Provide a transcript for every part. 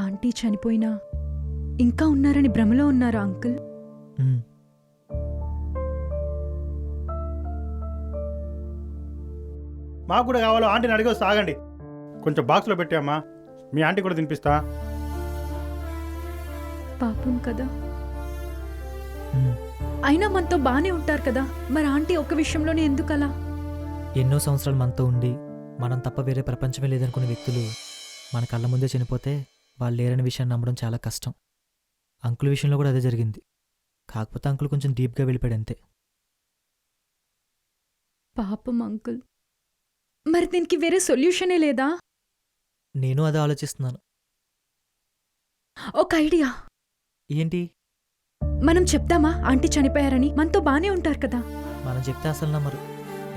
Aunty చనిపోయినా ఇంకా ఉన్నారని భ్రమలో ఉన్నారా అంకుల్? మాకు కూడా కావాలో ఆంటీని అడిగి వస్తే ఆగండి. కొంచెం బాక్స్లో పెట్టామ్మా, మీ ఆంటీ కూడా తినిపిస్తా. పాపం కదా. అయినా మనతో బానే ఉంటారు కదా, మరి ఆంటీ ఒక విషయంలోనే ఎందుకలా? ఎన్నో సంవత్సరాలు మనతో ఉండి మనం తప్ప వేరే ప్రపంచమే లేదనుకునే వ్యక్తులు మన కళ్ళ ముందే చనిపోతే వాళ్ళు లేరని విషయాన్ని నమ్మడం చాలా కష్టం. అంకుల్ విషయంలో కూడా అదే జరిగింది. కాకపోతే అంకుల్ కొంచెం డీప్గా వెళ్ళిపోయాడు అంతే. పాపం అంకుల్. మరి దీనికి వేరే సొల్యూషనే లేదా? నేను అదే ఆలోచిస్తున్నాను. ఒక ఐడియా. ఏంటి? మనం చెప్దామా ఆంటీ చనిపోయారని? మనతో బానే ఉంటారు కదా. మనం చెప్తే అసలు నమ్మరు.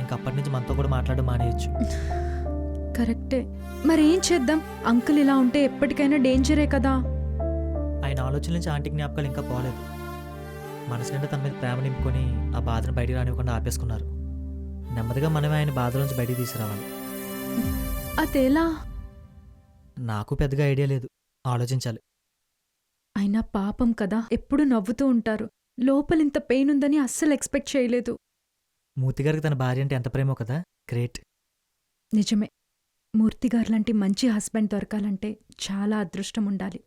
ఇంకప్పటి నుంచి మనతో కూడా మాట్లాడడం మానేయచ్చు. కరెక్టే. మరేం చేద్దాం? అంకుల్ ఇలా ఉంటే ఎప్పటికైనా డేంజరే కదా. ఆయన ఆలోచన నుంచి ఆంటీ జ్ఞాపకాలు ఇంకా పోలేదు. మనసు నిండా తన మీద ప్రేమ నింపుకొని ఆ బాధను బయటికి రానివ్వకుండా ఆపేసుకున్నారు. నెమ్మదిగా మనమే ఆయన బాధ నుంచి బయటికి తీసుకురావాలి. అదేలా? నాకు పెద్దగా ఐడియా లేదు, ఆలోచించాలి. అయినా పాపం కదా, ఎప్పుడు నవ్వుతూ ఉంటారు. లోపలింత పెయిన్ ఉందని అస్సలు ఎక్స్పెక్ట్ చేయలేదు. మూర్తిగారికి తన భార్య అంటే ఎంత ప్రేమో కదా. గ్రేట్. నిజమే. మూర్తిగారులాంటి మంచి హస్బెండ్ దొరకాలంటే చాలా అదృష్టం ఉండాలి.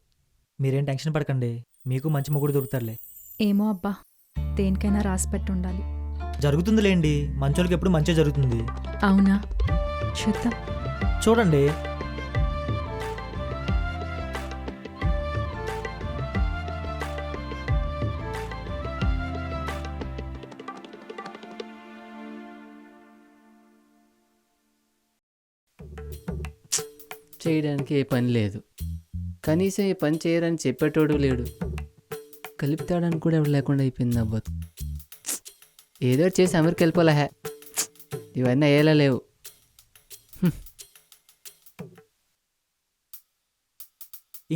మీరేం టెన్షన్ పడకండి, మీకు మంచి మొగుడు దొరుకుతారులే. ఏమో అబ్బా, దేనికైనా రాసిపెట్టి ఉండాలి. జరుగుతుందిలేండి, మంచోళ్ళకి ఎప్పుడు మంచి జరుగుతుంది. అవునా? చూద్దాం. చూడండి. చేయడానికి ఏ పని లేదు, కనీసం ఏ పని చేయరని చెప్పేటోడు లేడు. కలుపుతాడని కూడా ఎవరు లేకుండా అయిపోయింది నా బతుకు. ఏదో చేసి అమెరికా వెళ్ళిపోలే. ఇవన్నీ అయ్యేలా లేవు.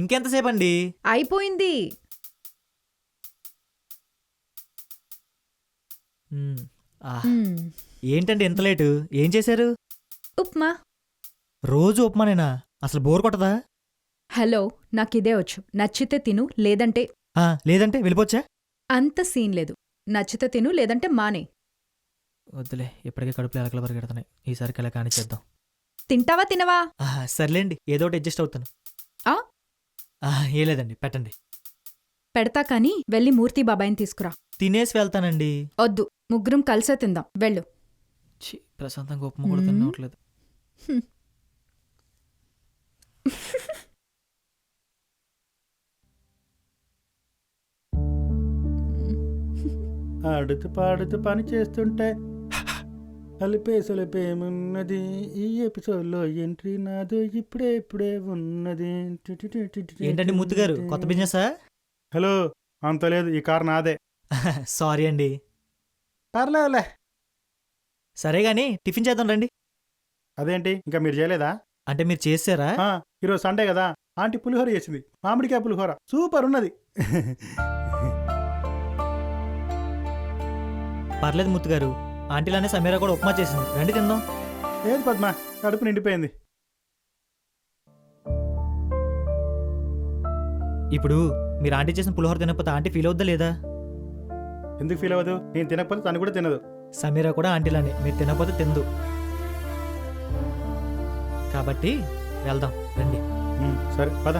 ఇంకెంతసేపు అండి? అయిపోయింది. ఏంటండి ఎంత లేటు? ఏం చేశారు? ఉప్మా. రోజు ఉప్మానేనా? అసలు బోర్ కొట్టదా? హలో, నాకిదే వచ్చు. నచ్చితే తిను, లేదంటే లేదంటే వెళ్ళిపోవచ్చా? అంత సీన్ లేదు. నచ్చితే తిను, లేదంటే మానే. వద్దులే, ఇప్పటికే కడుపులో ఎలకలు పరిగెడుతున్నాయి. ఈసారికి ఎలా కానిచ్చేద్దాం. తింటావా తినవా? సర్లేండి, ఏదో ఒకటి అడ్జస్ట్ అవుతాను. ఏ లేదండి, పెట్టండి. పెడతా కానీ వెళ్ళి మూర్తి బాబాయిని తీసుకురా. తినేసి వెళ్తానండి. వద్దు, ముగ్గురం కలిసే తిందాం. వెళ్ళు. ప్రశాంతంగా ఉప్మా కూడా తినట్లేదు. ఆడుతూ పాడుతూ పని చేస్తుంటే అలిపేసలిపేమున్నది. ఈ ఎపిసోడ్లో ఎంట్రీ నాదు ఇప్పుడే ఉన్నది. ఏంటండి మూర్తిగారు, కొత్త బిజినెసా? హలో, అంత లేదు, ఈ కార్ నాదే. సారీ అండి. పర్లేదులే. సరే గాని టిఫిన్ చేద్దాం రండి. అదేంటి, ఇంకా మీరు చేయలేదా? అంటే మీరు చేసారా? ఈరోజు సండే కదా, ఆంటీ పులిహోర చేసింది. మామిడికాయ పులిహోర సూపర్ ఉన్నది. పర్లేదు మూర్తిగారు, ఆంటీలానే సమీరా కూడా ఉప్మా చేసింది, రండి తిందాం. ఏది పద్మ, కడుపు నిండిపోయింది. ఇప్పుడు మీరు ఆంటీ చేసిన పులిహోర తినకపోతే ఆంటీ ఫీల్ అవుద్దా లేదా? ఎందుకు ఫీల్ అవ్వదు? నేను తినకపోతే తను కూడా తినదు. సమీరా కూడా ఆంటీలానే, మీరు తినకపోతే తిందు. కాబట్టి వెళ్దాం రండి. సరే పద.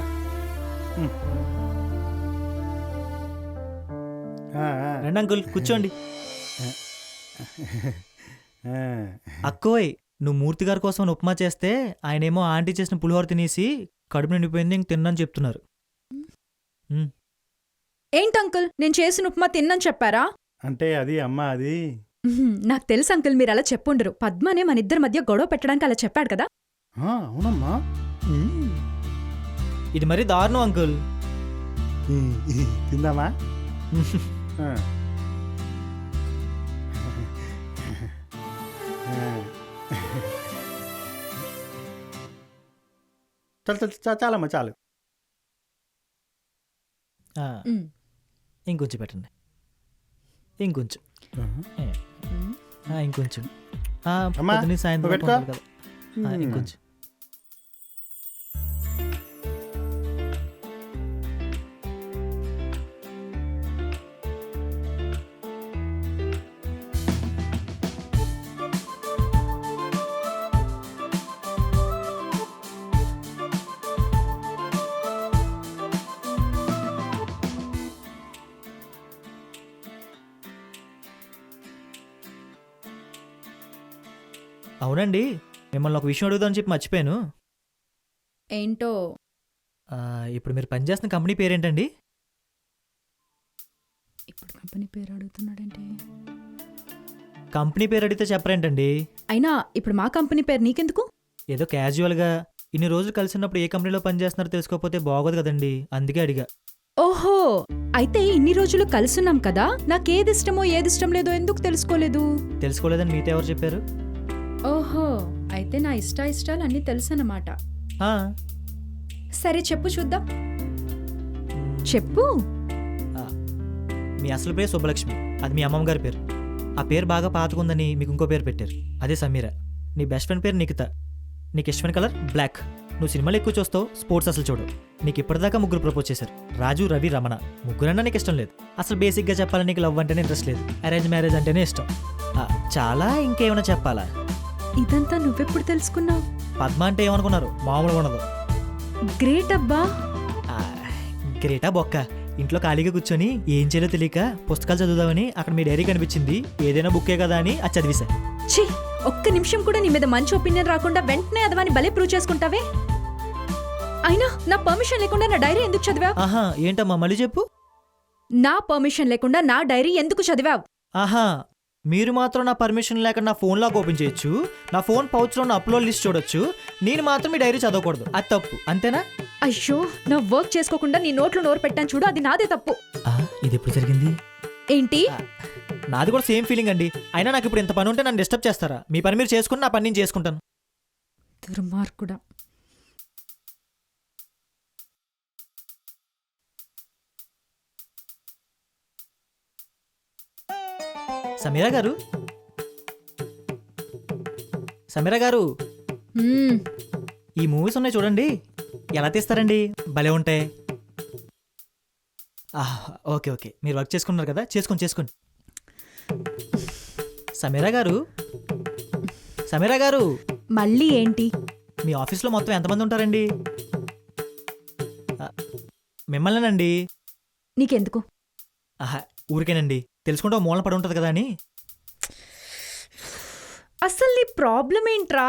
రండి అంకుల్, కూర్చోండి. అక్కోయ్, నువ్వు మూర్తిగారి కోసం ఉప్మా చేస్తే ఆయనేమో ఆంటీ చేసిన పులిహోర తినేసి కడుపు నిండిపోయింది ఇంక తిన్నాను చెప్తున్నారు. ఏంటంకుల్, నేను చేసిన ఉప్మా తిన్నని చెప్పారా? అంటే అది అమ్మా, అది నాకు తెలుసు అంకుల్, మీరు అలా చెప్పుండరు. పద్మనే మన ఇద్దరి మధ్య గొడవ పెట్టడానికి అలా చెప్పాడు కదా. అవునమ్మా. ఇది మరీ దారుణం అంకుల్. తిందామా? చాలమ్మా, చాలు. ఇంకొంచెం పెట్టండి, ఇంకొంచెం, ఇంకొంచెం. సాయంత్రం కదా, ఇంకొంచెం. అవునండి, మిమ్మల్ని ఒక విషయం అడుగుదామని చెప్పి మర్చిపోయాను. ఏంటో? ఇప్పుడు మీరు పనిచేస్తున్న కంపెనీ పేరేంటండి? ఇప్పుడు కంపెనీ పేరు అడుగుతున్నాడంటే. కంపెనీ పేరు అడిగితే చెప్పరేంటండి? అయినా ఇప్పుడు మా కంపెనీ పేరు నీకెందుకు? ఏదో క్యాజువల్గా ఇన్ని రోజులు కలిసినప్పుడు ఏ కంపెనీలో పనిచేస్తున్నారో తెలుసుకోకపోతే బాగోదు కదండి, అందుకే అడిగా. ఓహో, అయితే ఇన్ని రోజులు కలుసున్నాం కదా, నాకేది ఇష్టమో ఏది ఇష్టం లేదో ఎందుకు తెలుసుకోలేదు? తెలుసుకోలేదని మీతో ఎవరు చెప్పారు? ఓహో, అయితే నా ఇష్టాలు అన్నీ తెలుసన్నమాట. ఆ, సరే చెప్పు చూద్దాం. చెప్పు. మీ అసలు పేరు సుబ్బలక్ష్మి, అది మీ అమ్మమ్మ గారి పేరు. ఆ పేరు బాగా పాతకుందని మీకు ఇంకో పేరు పెట్టారు, అదే సమీర. నీ బెస్ట్ ఫ్రెండ్ పేరు నిఖిత. నీకు ఇష్టమైన కలర్ బ్లాక్. నువ్వు సినిమాలు ఎక్కువ చూస్తావు, స్పోర్ట్స్ అసలు చూడు. నీకు ఇప్పటిదాకా 3 ప్రపోజ్ చేశారు, రాజు, రవి, రమణ. ముగ్గురన్నా నీకు ఇష్టం లేదు. అసలు బేసిక్గా చెప్పాలని నీకు లవ్ అంటేనే ఇంట్రెస్ట్ లేదు, అరేంజ్ మ్యారేజ్ అంటేనే ఇష్టం. చాలా ఇంకేమైనా చెప్పాలా? ఇదంతా నువ్వెప్పుడు తెలుసుకున్నావు? పద్మ అంటే ఏమనుకున్నారు, మామూలుగా ఉండదు. గ్రేట్ అబ్బా. గ్రేటా బొక్క. ఇంట్లో ఖాళీగా కూర్చొని ఏం చేయాలో తెలియక పుస్తకాలు చదువుదామని అక్కడ మీ డైరీ కనిపించింది, ఏదైనా బుక్కే కదా అని అది చదివేశా. ఛీ, ఒక్క నిమిషం కూడా నీ మీద మంచి ఒపీనియన్ రాకుండా వెంటనే అదవాని భలే ప్రూవ్ చేసుకుంటావే. అయినా నా పర్మిషన్ లేకుండా నా డైరీ ఎందుకు చదివావు? ఆహా, ఏంటమ్మా మళ్ళీ చెప్పు. నా పర్మిషన్ లేకుండా నా డైరీ ఎందుకు చదివావు? ఆహా, మీరు మాత్రం నా పర్మిషన్ లేక నా ఫోన్ లాక్ ఓపెన్ చేయొచ్చు, నా ఫోన్ పౌచ్లో ఉన్న అప్లోడ్ లిస్ట్ చూడొచ్చు, నేను మాత్రం మీ డైరీ చదవకూడదు, అది తప్పు అంతేనా? అయ్యో, నా వర్క్ చేసుకోకుండా నీ నోట్లో నోరు పెట్టాను చూడు, అది నాదే తప్పు. ఇది ఎప్పుడు జరిగింది? ఏంటి? నాది కూడా సేమ్ ఫీలింగ్ అండి. అయినా నాకు ఇప్పుడు ఇంత పని ఉంటే నన్ను డిస్టర్బ్ చేస్తారా? మీ పని మీరు చేసుకుని నా పని నేను చేసుకుంటాను. దుర్మార్గుడా. సమీరా గారు, సమీరా గారు, ఈ మూవీస్ ఉన్నాయి చూడండి, ఎలా తీస్తారండి? భలే ఉంటాయి. ఓకే ఓకే, మీరు వర్క్ చేసుకుంటున్నారు కదా, చేసుకోండి. సమీరా గారు, సమీరా గారు, మళ్ళీ ఏంటి? మీ ఆఫీస్లో మొత్తం ఎంతమంది ఉంటారండి? మిమ్మల్నేనండి. నీకెందుకు? ఊరికేనండి, తెలుసుకుంటే మూలన పడి ఉంటుంది కదా అని. అసలు నీ ప్రాబ్లం ఏంట్రా?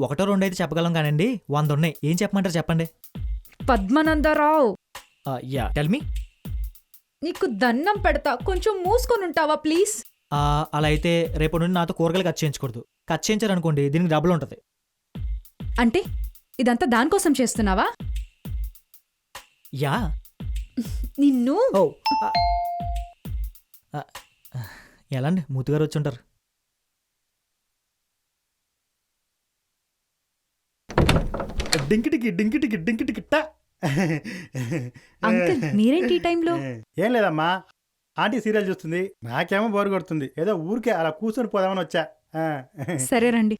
1 2 అయితే చెప్పగలం కానండి, 100 ఉన్నాయి. ఏం చెప్పమంటారు చెప్పండి. పద్మనందరావు, యా టెల్ మీ. నీకు దండం పెడతా, కొంచెం మూసుకొని ఉంటావా ప్లీజ్? అలా అయితే రేపటి నుండి నాతో కూరగాయలు కట్ చేయించకూడదు. కట్ చేయించారనుకోండి దీనికి డబ్బులు ఉంటుంది. అంటే ఇదంతా దానికోసం చేస్తున్నావా? యా. నిన్ను. ఓ, ఎలా అండి, మూతిగారు వచ్చి ఉంటారు. డింకిటికి అంకుల్, మీరేంటి ఈ టైంలో? ఏం లేదమ్మా, ఆంటీ సీరియల్ చూస్తుంది, నాకేమో బోరు కొడుతుంది, ఏదో ఊరికే అలా కూర్చొని పోదామని వచ్చా. సరే రండి.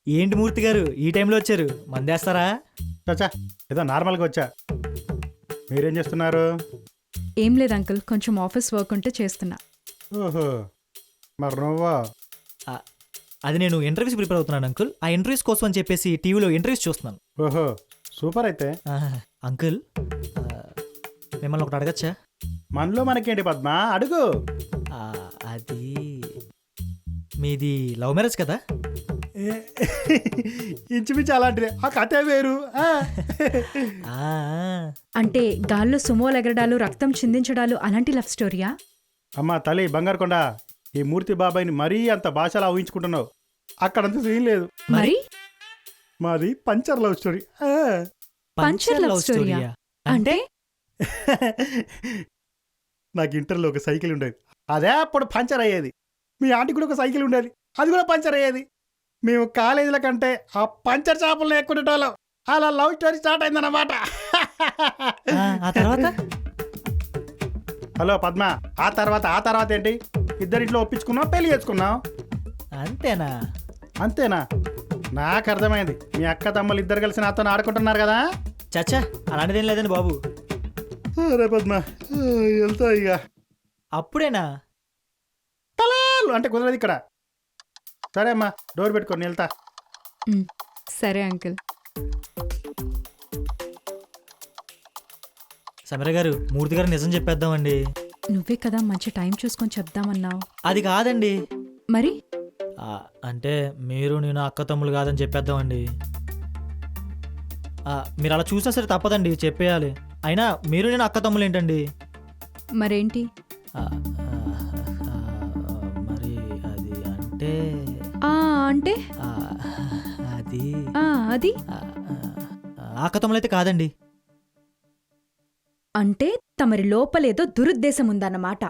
ఏంటి మూర్తి గారు ఈ టైంలో వచ్చారు, మందేస్తారా? చచ్చా, ఏదో నార్మల్గా వచ్చా. మీరేం చేస్తున్నారు? ఏం లేదు అంకుల్, కొంచెం ఆఫీస్ వర్క్ ఉంటే చేస్తున్నా. ఓహో, మరి నువ్వా? అది నేను ఇంటర్వ్యూస్ ప్రిపేర్ అవుతున్నాను అంకుల్. ఆ ఇంటర్వ్యూస్ కోసం అని చెప్పేసి టీవీలో ఇంటర్వ్యూస్ చూస్తున్నాను. ఓహో, సూపర్. అయితే అంకుల్, మిమ్మల్ని ఒకటి అడగచ్చా? మనలో మనకేంటి పద్మ, అడుగు. అది మీది లవ్ మ్యారేజ్ కదా? ఇంచుమించు అలాంటిదే, ఆ కథే వేరు. అంటే గాల్లో సుమోలు ఎగరడాలు, రక్తం చిందించడాలు అలాంటి లవ్ స్టోరీయా? అమ్మా తల్లి బంగారుకొండ, ఈ మూర్తి బాబాయిని మరీ అంత భాషలా ఊహించుకుంటున్నావు. అక్కడంత సీన్ లేదు. మరి మాది puncture love story. Puncture love స్టోరీయా? అంటే నాకు ఇంటర్లో ఒక సైకిల్ ఉండేది, అదే అప్పుడు పంచర్ అయ్యేది. మీ ఆంటీ కూడా ఒక సైకిల్ ఉండేది, అది కూడా పంచర్ అయ్యేది. మేము కాలేజీల కంటే ఆ పంచర్ షాపుల్లో ఎక్కుండేటోళ్ళం. అలా లవ్ స్టోరీ స్టార్ట్ అయిందన్నమాట. హలో పద్మ, ఆ తర్వాత ఏంటి? ఇద్దరింట్లో ఒప్పించుకున్నాం, పెళ్లి చేసుకున్నాం. అంతేనా? అంతేనా? నాకు అర్థమైంది, మీ అక్క తమ్ముళ్ళు ఇద్దరు కలిసి నాతో ఆడుకుంటున్నారు కదా. చచ్చా, అలాంటిదేం లేదండి బాబు. రే పద్మ, వెళ్తా ఇక. అప్పుడేనా? తలాలు అంటే కుదరదు ఇక్కడ. సరే అమ్మా, డోర్ పెట్టుకొని వెళ్తా. సరే అంకుల్. సమీర గారు, మూర్తి గారు నిజం చెప్పేద్దామండి. నువ్వే కదా మంచి టైం చూసుకొని చెప్దామన్నావు. అది కాదండి. మరి అంటే మీరు నేను అక్క తమ్ముళ్ళు కాదని చెప్పేద్దామండి. మీరు అలా చూసినా సరే తప్పదండి, చెప్పేయాలి. అయినా మీరు నేను అక్క తమ్ముళ్ళు ఏంటండి? మరేంటి? ఆ, ఆ, మరి అది అంటే అంటే ఆ, అది అది అక్క తమ్ముళ్ళు అయితే కాదండి. అంటే తమరి లోపలేదో దురుద్దేశం ఉందన్నమాట.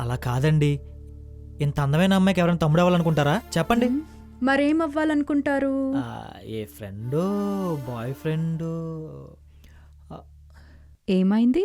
అలా కాదండి. ఇంత అందమైన అమ్మాయికి ఎవరైనా తమ్ముడు అవ్వాలనుకుంటారా చెప్పండి? మరేమవ్వాలనుకుంటారు? ఏ ఫ్రెండో బాయ్ ఫ్రెండ్. ఏమైంది?